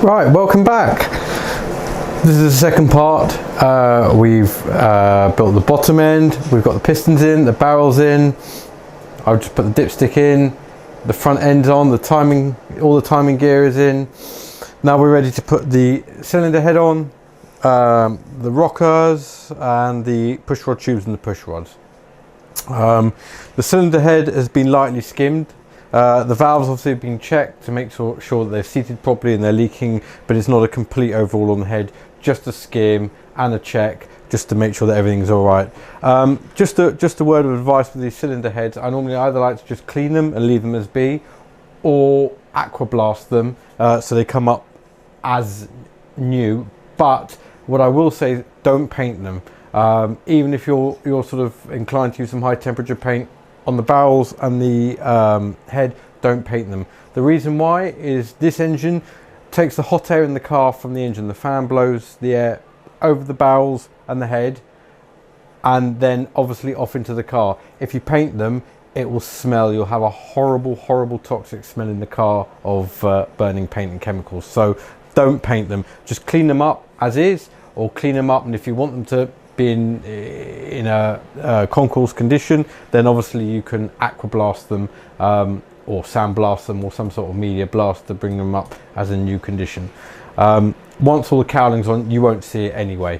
Right, welcome back. This is the second part. We've built the bottom end, we've got the pistons in, the barrels in. I've just put the dipstick in, the front end's on, the timing, all the timing gear is in. Now we're ready to put the cylinder head on, the rockers and the push rod tubes and the push rods. The cylinder head has been lightly skimmed. The valves obviously have been checked to make sure that they're seated properly and they're leaking, but it's not a complete overhaul on the head, just a skim and a check just to make sure that everything's all right. Just a word of advice with these cylinder heads: I normally either like to just clean them and leave them as be, or aqua blast them so they come up as new. But what I will say is don't paint them. Even if you're sort of inclined to use some high temperature paint on the barrels and the head, don't paint them. The reason why is this engine takes the hot air in the car from the engine. The fan blows the air over the barrels and the head and then obviously off into the car. If you paint them, it will smell. You'll have a horrible toxic smell in the car of burning paint and chemicals. So don't paint them, just clean them up as is, or clean them up, and if you want them to be in a concourse condition, then obviously you can aqua blast them or sandblast them or some sort of media blast to bring them up as a new condition. Once all the cowling's on, you won't see it anyway.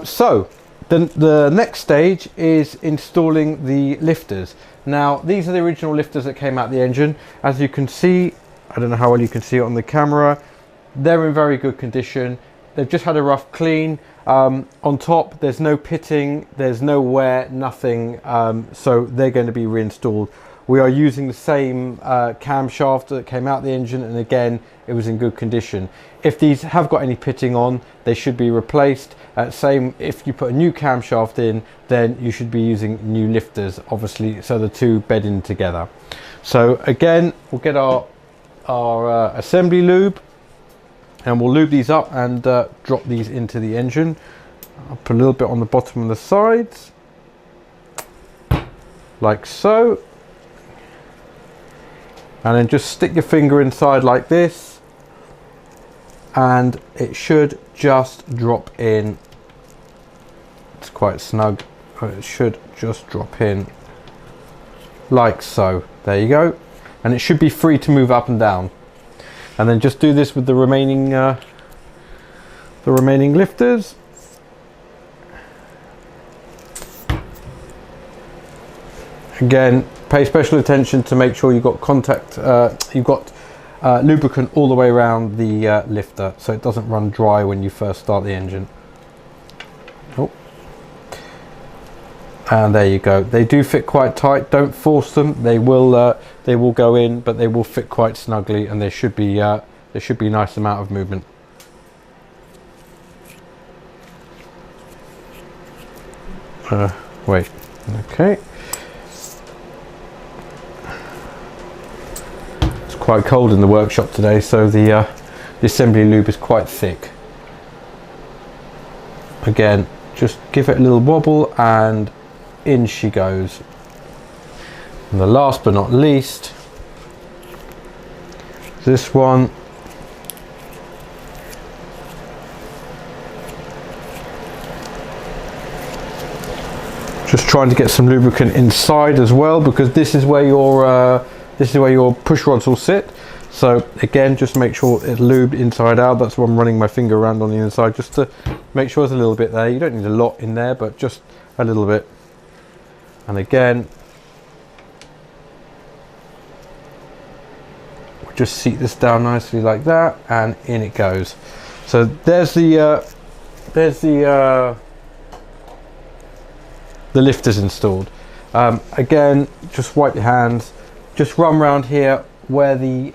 So the next stage is installing the lifters. Now these are the original lifters that came out the engine. As you can see, I don't know how well you can see it on the camera, they're in very good condition. They've just had a rough clean. On top, there's no pitting, there's no wear, nothing, so they're going to be reinstalled. We are using the same camshaft that came out the engine, and again, it was in good condition. If these have got any pitting on, they should be replaced. Same, if you put a new camshaft in, then you should be using new lifters, obviously, so the two bed in together. So again, we'll get our assembly lube, and we'll lube these up and drop these into the engine. I'll put a little bit on the bottom and the sides, like so. And then just stick your finger inside like this, and it should just drop in. It's quite snug, but it should just drop in like so. There you go. And it should be free to move up and down. And then just do this with the remaining lifters. Again, pay special attention to make sure you've got contact, you've got lubricant all the way around the lifter, so it doesn't run dry when you first start the engine. Oh. And there you go. They do fit quite tight. Don't force them. They will go in, but they will fit quite snugly, and there should be a nice amount of movement. Wait. Okay. It's quite cold in the workshop today, so the assembly lube is quite thick. Again, just give it a little wobble and in she goes. And the last but not least, this one. Just trying to get some lubricant inside as well, because this is where your push rods will sit. So again, just make sure it's lubed inside out. That's why I'm running my finger around on the inside, just to make sure there's a little bit there. You don't need a lot in there, but just a little bit. And again, we'll just seat this down nicely like that, and in it goes. So there's the lifters installed. Again, just wipe your hands. Just run around here where the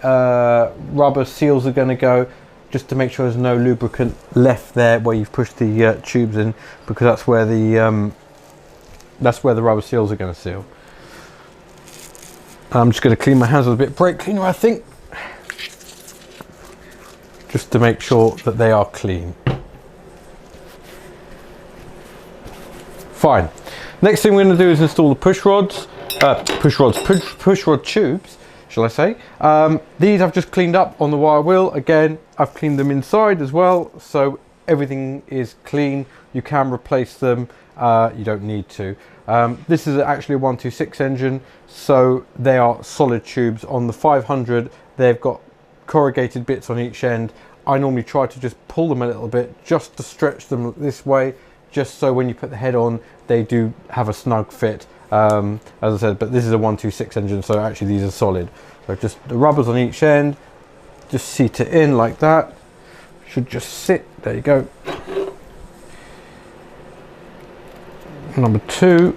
rubber seals are going to go, just to make sure there's no lubricant left there where you've pushed the tubes in, because that's where the rubber seals are going to seal. I'm just going to clean my hands with a bit of brake cleaner, I think, just to make sure that they are clean. Fine. Next thing we're going to do is install the push rod tubes shall I say. These I've just cleaned up on the wire wheel. Again, I've cleaned them inside as well, so everything is clean. You can replace them, you don't need to. This is actually a 126 engine, so they are solid tubes. On the 500, they've got corrugated bits on each end. I normally try to just pull them a little bit just to stretch them this way, just so when you put the head on, they do have a snug fit. As I said, but this is a 126 engine, so actually these are solid. So just the rubbers on each end, just seat it in like that. Should just sit, there you go. Number 2.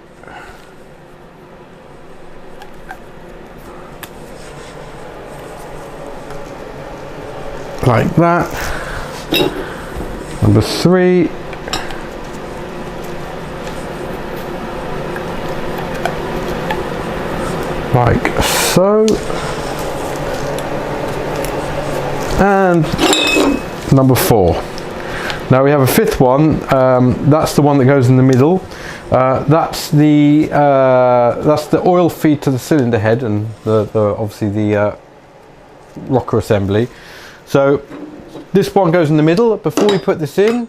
Like that. Number 3. Like so. And number 4. Now we have a 5th one. That's the one that goes in the middle. That's the oil feed to the cylinder head and obviously the rocker assembly. So this one goes in the middle. Before we put this in,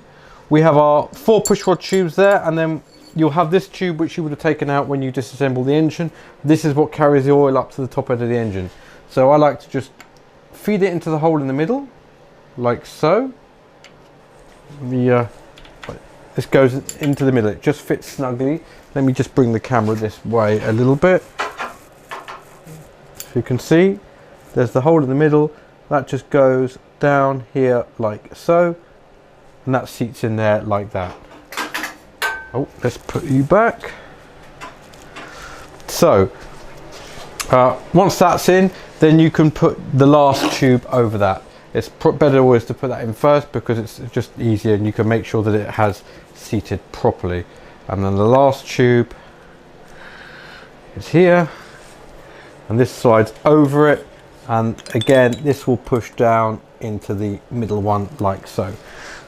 we have our 4 pushrod tubes there, and then you'll have this tube which you would have taken out when you disassemble the engine. This is what carries the oil up to the top end of the engine. So I like to just feed it into the hole in the middle, like so. This goes into the middle, it just fits snugly. Let me just bring the camera this way a little bit. So you can see, there's the hole in the middle, that just goes down here like so, and that seats in there like that. Oh, let's put you back. So, once that's in, then you can put the last tube over that. It's better always to put that in first because it's just easier and you can make sure that it has seated properly. And then the last tube is here, and this slides over it, and again this will push down into the middle one like so.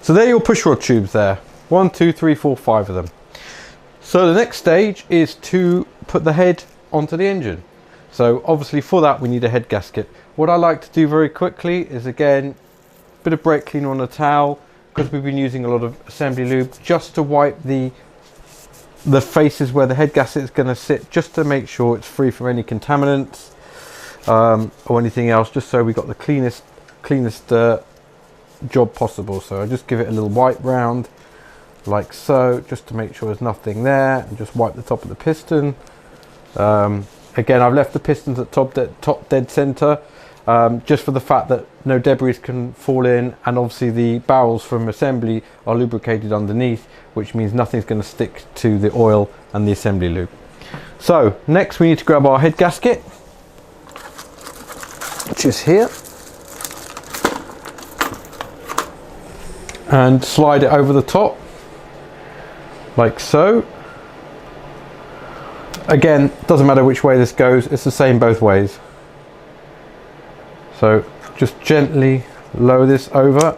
So there are your pushrod tubes there. 1, 2, 3, 4, 5 of them. So the next stage is to put the head onto the engine. So obviously for that we need a head gasket. What I like to do very quickly is, again, a bit of brake cleaner on a towel, because we've been using a lot of assembly lube, just to wipe the faces where the head gasket is going to sit, just to make sure it's free from any contaminants or anything else, just so we got the cleanest job possible. So I just give it a little wipe round like so, just to make sure there's nothing there, and just wipe the top of the piston. Again, I've left the pistons at top dead center, just for the fact that no debris can fall in, and obviously the barrels from assembly are lubricated underneath, which means nothing's going to stick to the oil and the assembly lube. So next we need to grab our head gasket, which is here, and slide it over the top like so. Again, doesn't matter which way this goes, it's the same both ways. So just gently lower this over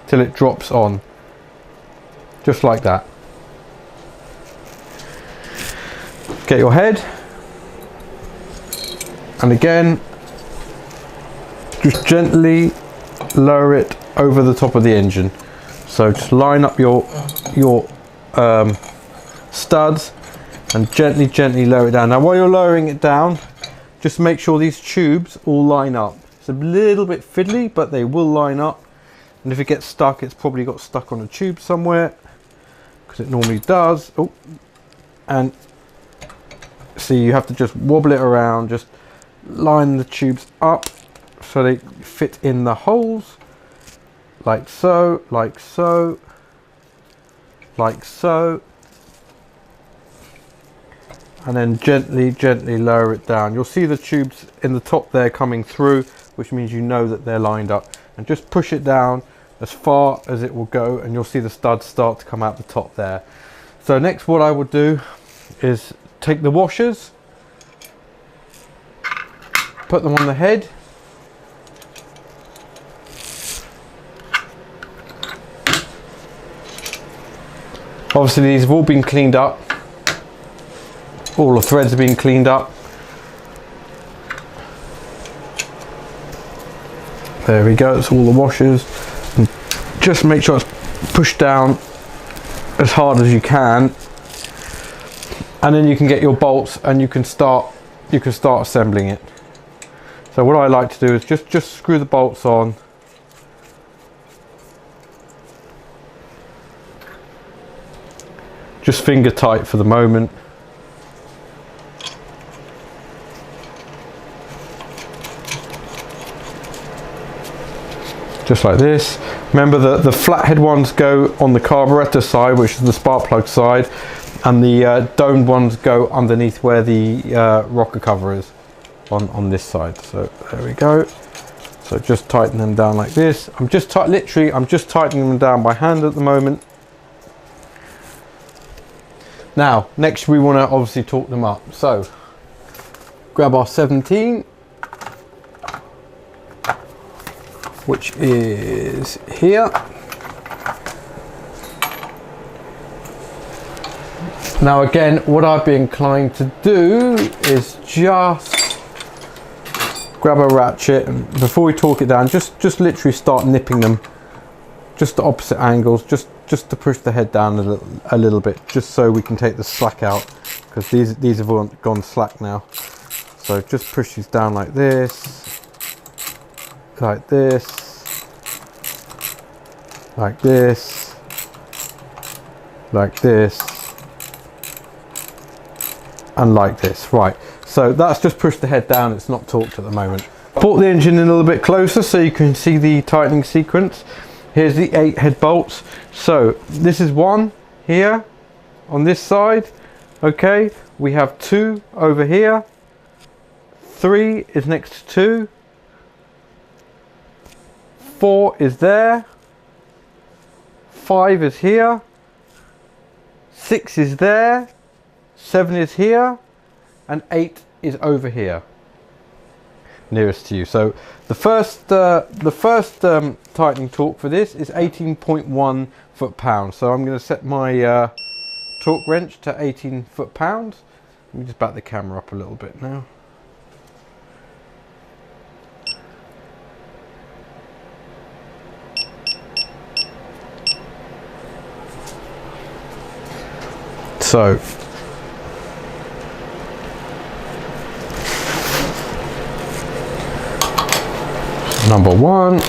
till it drops on, just like that. Get your head, and again just gently lower it over the top of the engine. So just line up your studs and gently lower it down. Now while you're lowering it down, just make sure these tubes all line up. It's a little bit fiddly, but they will line up, and if it gets stuck, it's probably got stuck on a tube somewhere, because it normally does. Oh, and see, you have to just wobble it around, just line the tubes up so they fit in the holes, like so, like so, like so, and then gently lower it down. You'll see the tubes in the top there coming through, which means you know that they're lined up, and just push it down as far as it will go, and you'll see the studs start to come out the top there. So next, what I would do is take the washers, put them on the head, obviously these have all been cleaned up, all the threads have been cleaned up, There we go, it's all the washers. And just make sure it's pushed down as hard as you can, and then you can get your bolts and you can start assembling it. So what I like to do is just screw the bolts on. Just finger tight for the moment. Just like this. Remember that the flathead ones go on the carburetor side, which is the spark plug side, and the domed ones go underneath where the rocker cover is on this side. So there we go. So just tighten them down like this. I'm just tightening them down by hand at the moment. Now, next we want to obviously torque them up. So, grab our 17, which is here. Now again, what I'd be inclined to do is just grab a ratchet, and before we torque it down, just literally start nipping them, just the opposite angles, just to push the head down a little bit, just so we can take the slack out, because these have all gone slack now. So just push these down like this, like this, like this, like this, and like this. Right, so that's just pushed the head down, it's not torqued at the moment. Brought the engine in a little bit closer so you can see the tightening sequence. Here's the 8 head bolts. So this is one here on this side. Okay, we have 2 over here. 3 is next to 2. 4 is there. 5 is here. 6 is there. 7 is here. And 8 is over here, nearest to you. So the first tightening torque for this is 18.1 foot-pounds. So I'm going to set my torque wrench to 18 foot-pounds. Let me just back the camera up a little bit now. So number 1.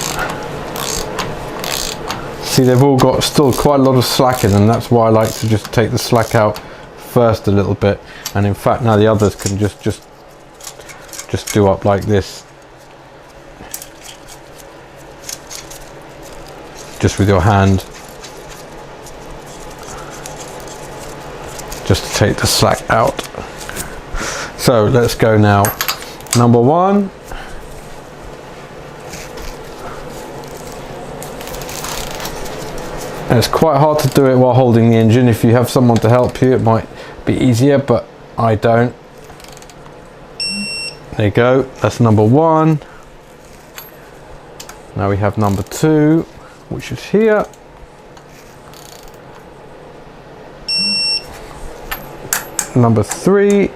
See, they've all got still quite a lot of slack in them. That's why I like to just take the slack out first a little bit, and in fact now the others can just do up like this, just with your hand, just to take the slack out. So let's go now. Number 1. And it's quite hard to do it while holding the engine. If you have someone to help you, it might be easier, but I don't. There you go, that's number 1. Now we have number 2, which is here. Number 3.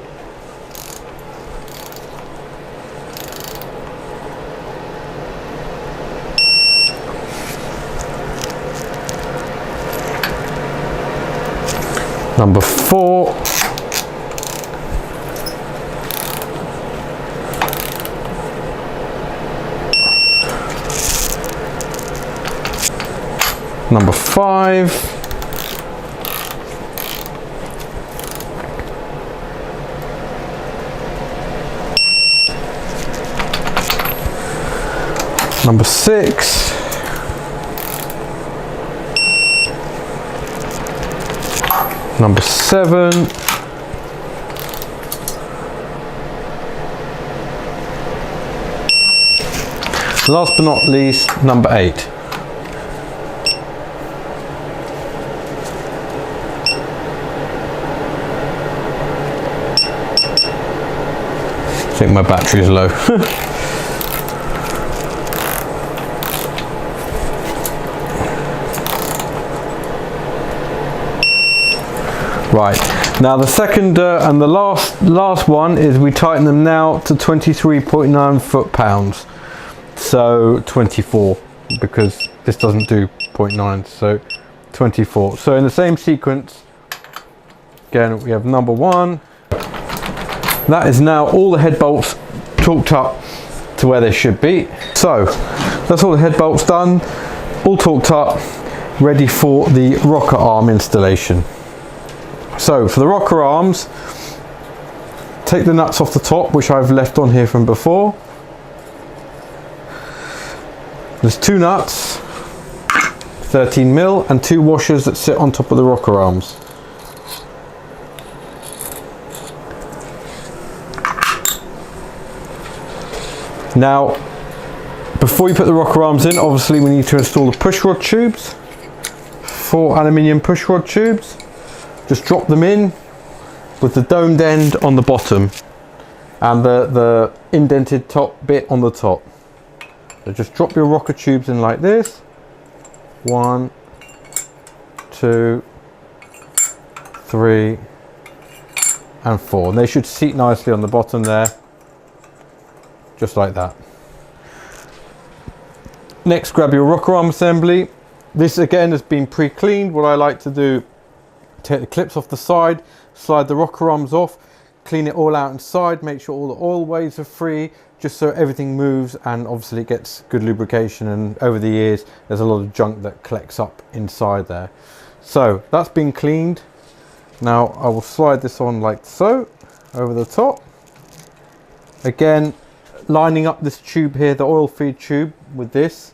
Number 4. Number 5. Number 6. Number 7. Last but not least, number 8. I think my battery's low. Right, now the second and the last one is we tighten them now to 23.9 foot-pounds. So 24, because this doesn't do 0.9, so 24. So in the same sequence, again, we have number 1. That is now all the head bolts torqued up to where they should be. So that's all the head bolts done, all torqued up, ready for the rocker arm installation. So for the rocker arms, take the nuts off the top, which I've left on here from before. There's 2 nuts, 13mm, and 2 washers that sit on top of the rocker arms. Now, before you put the rocker arms in, obviously we need to install the push rod tubes. 4 aluminium push rod tubes. Just drop them in with the domed end on the bottom and the indented top bit on the top. So just drop your rocker tubes in like this. 1, 2, 3, and 4. And they should seat nicely on the bottom there, just like that. Next, grab your rocker arm assembly. This again has been pre-cleaned. What I like to do, take the clips off the side, slide the rocker arms off, clean it all out inside, make sure all the oil ways are free, just so everything moves, and obviously it gets good lubrication, and over the years there's a lot of junk that collects up inside there. So that's been cleaned. Now I will slide this on like so, over the top. Again, lining up this tube here, the oil feed tube, with this.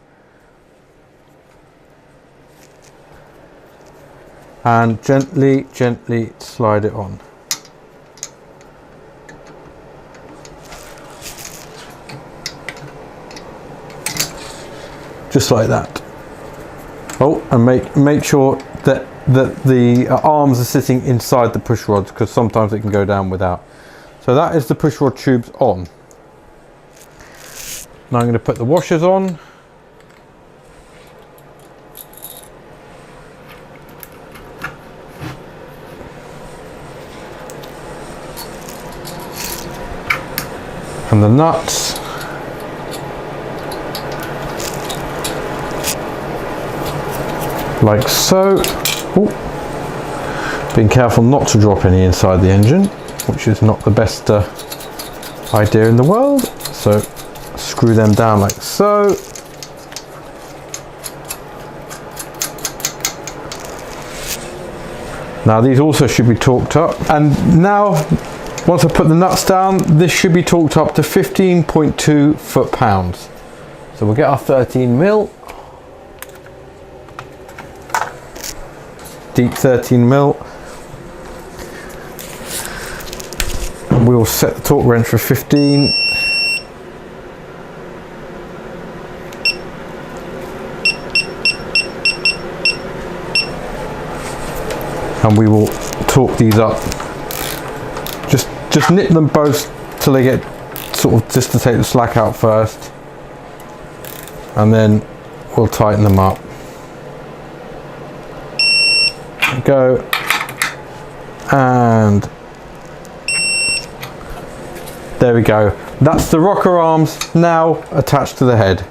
And gently slide it on. Just like that. Oh, and make sure that the arms are sitting inside the push rods, because sometimes it can go down without. So that is the push rod tubes on. Now I'm going to put the washers on. And the nuts. Like so. Ooh. Being careful not to drop any inside the engine, which is not the best idea in the world. So screw them down like so. Now these also should be torqued up, and now once I put the nuts down, this should be torqued up to 15.2 foot-pounds. So we'll get our 13mm, deep 13mm, and we will set the torque wrench for 15. And we will torque these up. Just nip them both till they get sort of, just to take the slack out first, and then we'll tighten them up. Go, and there we go. That's the rocker arms now attached to the head.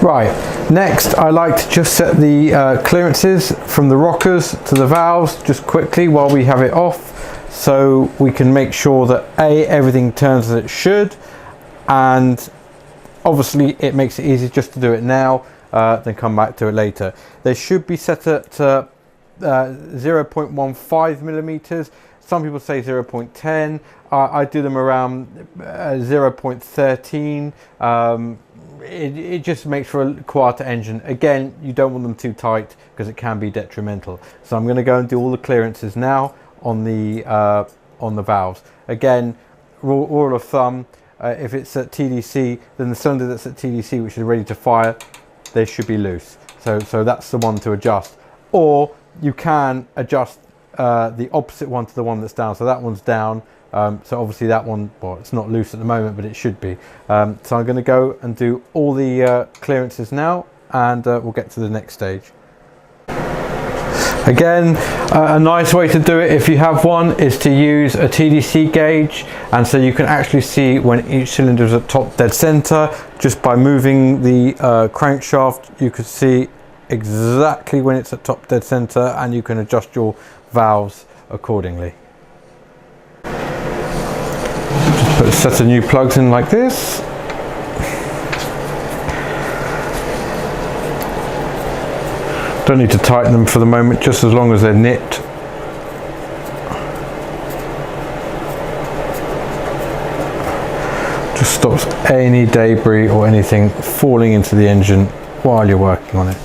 Right, next I like to just set the clearances from the rockers to the valves just quickly while we have it off, so we can make sure that everything turns as it should, and obviously it makes it easy just to do it now then come back to it later. They should be set at 0.15 millimeters. Some people say 0.10. I do them around 0.13. It just makes for a quieter engine. Again, you don't want them too tight because it can be detrimental. So I'm going to go and do all the clearances now on the valves. Again, rule of thumb, if it's at TDC, then the cylinder that's at TDC, which is ready to fire, they should be loose. So that's the one to adjust. Or you can adjust the opposite one to the one that's down. So that one's down. So obviously that one, well, it's not loose at the moment, but it should be. So I'm going to go and do all the clearances now, and we'll get to the next stage. Again, a nice way to do it if you have one is to use a TDC gauge, and so you can actually see when each cylinder is at top dead center. Just by moving the crankshaft, you can see exactly when it's at top dead center, and you can adjust your valves accordingly. Just put a set of new plugs in like this. Don't need to tighten them for the moment, just as long as they're nipped. Just stops any debris or anything falling into the engine while you're working on it.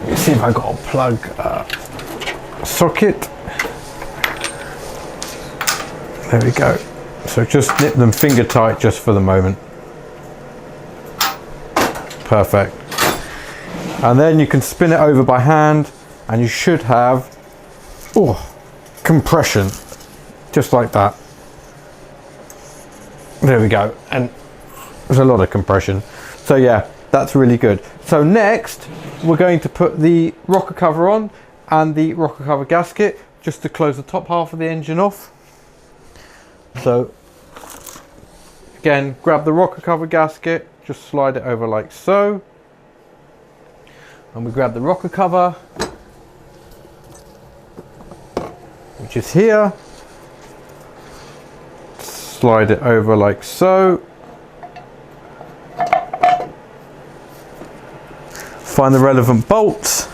Let's see if I got a plug socket. There we go. So just nip them finger tight just for the moment. Perfect. And then you can spin it over by hand, and you should have compression, just like that. There we go, and there's a lot of compression. So yeah, that's really good. So next, we're going to put the rocker cover on and the rocker cover gasket, just to close the top half of the engine off. So again, grab the rocker cover gasket, just slide it over like so. And we grab the rocker cover, which is here, slide it over like so, find the relevant bolts,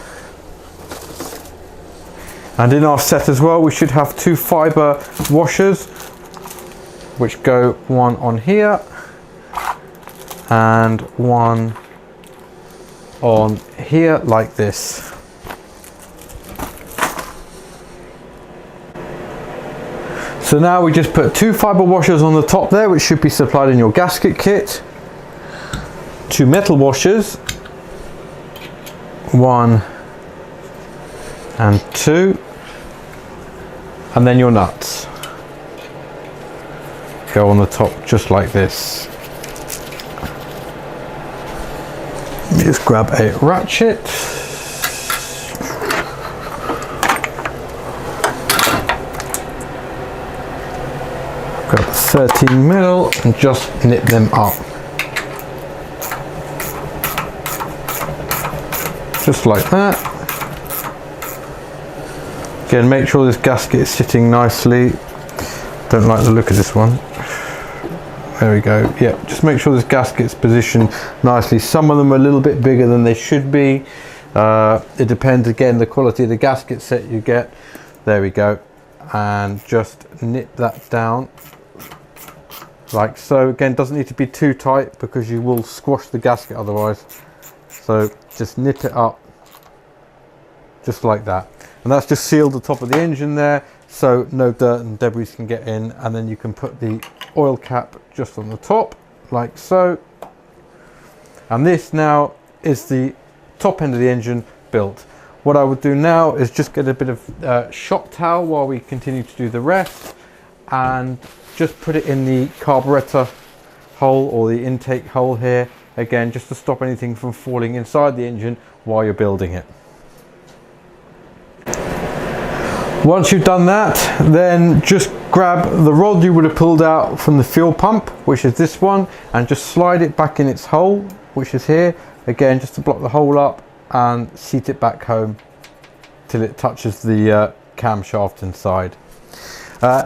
and in our set as well we should have 2 fibre washers, which go one on here and one on here like this. So now we just put 2 fibre washers on the top there, which should be supplied in your gasket kit, 2 metal washers, 1 and 2, and then your nuts go on the top just like this. Just grab a ratchet, grab 13mm and just nip them up, just like that. Again, make sure this gasket is sitting nicely. Don't like the look of this one. There we go. Yeah, just make sure this gasket's positioned nicely. Some of them are a little bit bigger than they should be. It depends, again, the quality of the gasket set you get. There we go. And just nip that down like so. Again, doesn't need to be too tight because you will squash the gasket otherwise. So just nip it up just like that. And that's just sealed the top of the engine there, so no dirt and debris can get in. And then you can put the oil cap just on the top like so, and this now is the top end of the engine built. What I would do now is just get a bit of shop towel while we continue to do the rest, and just put it in the carburetor hole or the intake hole here, again just to stop anything from falling inside the engine while you're building it. Once you've done that, then just grab the rod you would have pulled out from the fuel pump, which is this one, and just slide it back in its hole, which is here, again just to block the hole up, and seat it back home till it touches the camshaft inside.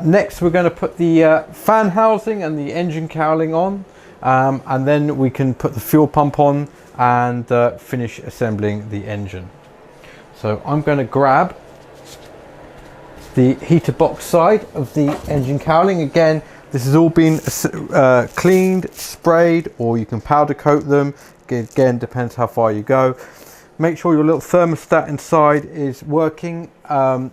Next we're going to put the fan housing and the engine cowling on, and then we can put the fuel pump on and finish assembling the engine. So I'm going to grab the heater box side of the engine cowling. Again, this has all been cleaned, sprayed, or you can powder coat them. Again, depends how far you go. Make sure your little thermostat inside is working.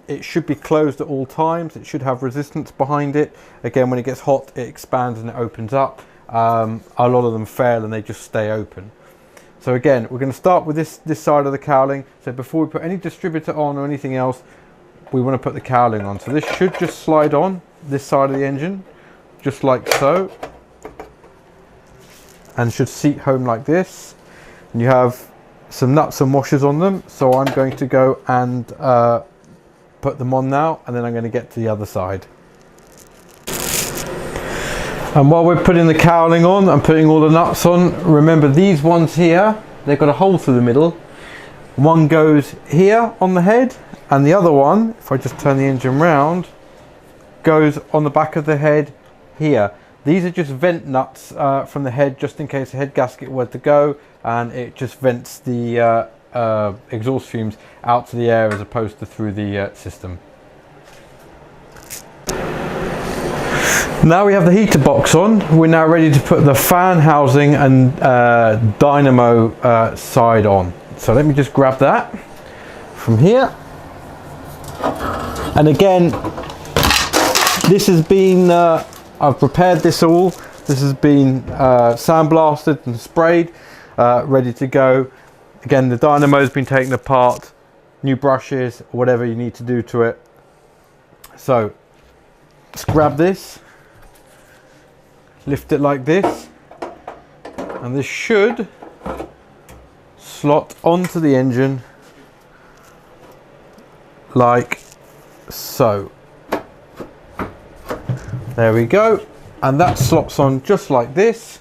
It should be closed at all times. It should have resistance behind it. Again, when it gets hot, it expands and it opens up. A lot of them fail and they just stay open. So again, we're going to start with this side of the cowling. So before we put any distributor on or anything else, we want to put the cowling on. So this should just slide on this side of the engine, just like so, and should seat home like this. And you have some nuts and washers on them, so I'm going to go and put them on now, and then I'm going to get to the other side. And while we're putting the cowling on and putting all the nuts on, remember these ones here, they've got a hole through the middle. One goes here on the head, and the other one, if I just turn the engine round, goes on the back of the head here. These are just vent nuts from the head, just in case the head gasket were to go, and it just vents the exhaust fumes out to the air as opposed to through the system. Now we have the heater box on, we're now ready to put the fan housing and dynamo side on. So let me just grab that from here. And again, this has been, I've prepared this all. This has been sandblasted and sprayed, ready to go. Again, the dynamo's been taken apart, new brushes, whatever you need to do to it. So let's grab this, lift it like this, and this should slot onto the engine like so. There we go, and that slots on just like this.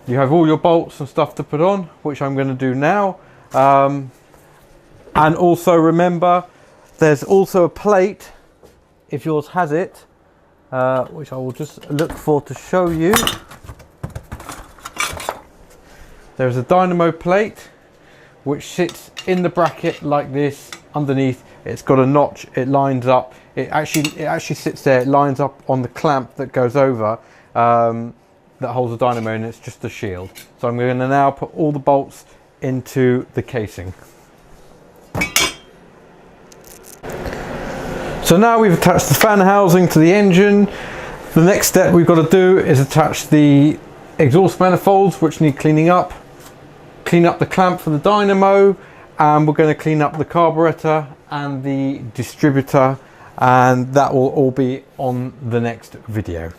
You have all your bolts and stuff to put on, which I'm going to do now. And also remember, there's also a plate, if yours has it, which I will just look for to show you. There's a dynamo plate which sits in the bracket like this underneath. It's got a notch, it lines up, it actually sits there, it lines up on the clamp that goes over that holds the dynamo, and it's just a shield. So I'm going to now put all the bolts into the casing. So now we've attached the fan housing to the engine. The next step we've got to do is attach the exhaust manifolds, which need cleaning up. Clean up the clamp for the dynamo, and we're going to clean up the carburetor and the distributor, and that will all be on the next video.